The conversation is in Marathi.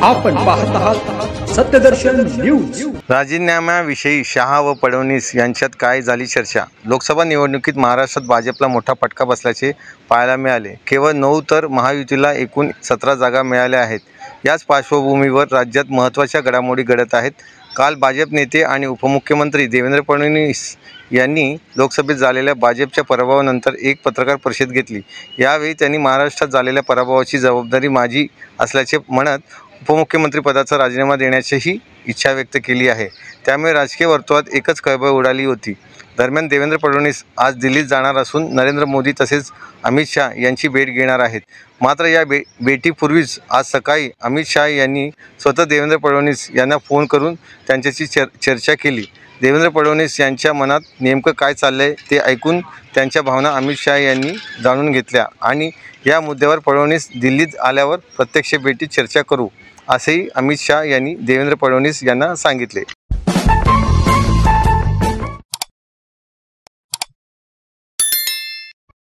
आपण पाहत आहात सत्यदर्शन न्यूज। राजीनाम्याविषयी शहा व फडणवीस यांच्यात काय झाली चर्चा? लोकसभा निवडणुकीत महाराष्ट्रात भाजपला मोठा फटका बसल्याचे पाहायला मिळाले। केवळ 9 तर महायुतीला एकूण 17 जागा मिळाल्या आहेत। याच पार्श्वभूमीवर राज्यात महत्त्वाच्या घडामोडी घडत आहेत। काल भाजप नेते आणि उपमुख्यमंत्री देवेंद्र फडणवीस यांनी लोकसभेत झालेल्या भाजपच्या पराभवानंतर एक पत्रकार परिषद घेतली। यावेळी त्यांनी महाराष्ट्रात झालेल्या पराभवाची जबाबदारी माझी असल्याचे म्हणत उपमुख्यमंत्रीपदाचा राजीनामा देण्याचीही इच्छा व्यक्त केली आहे। त्यामुळे राजकीय वर्तुळात एकच खळबळ उडाली होती। दरम्यान देवेंद्र फडणवीस आज दिल्लीत जाणार असून नरेंद्र मोदी तसेच अमित शाह यांची भेट घेणार आहेत। मात्र या भेटीपूर्वीच आज सकाळी अमित शाह यांनी स्वतः देवेंद्र फडणवीस यांना फोन करून त्यांच्याशी चर्चा केली। देवेंद्र फडणवीस यांच्या मनात नेमकं काय चाललंय ते ऐकून त्यांच्या भावना अमित शाह यांनी जाणून घेतल्या आणि या मुद्द्यावर फडणवीस दिल्लीत आल्यावर प्रत्यक्ष भेटीत चर्चा करू असेही अमित शाह यांनी देवेंद्र फडणवीस यांना सांगितले।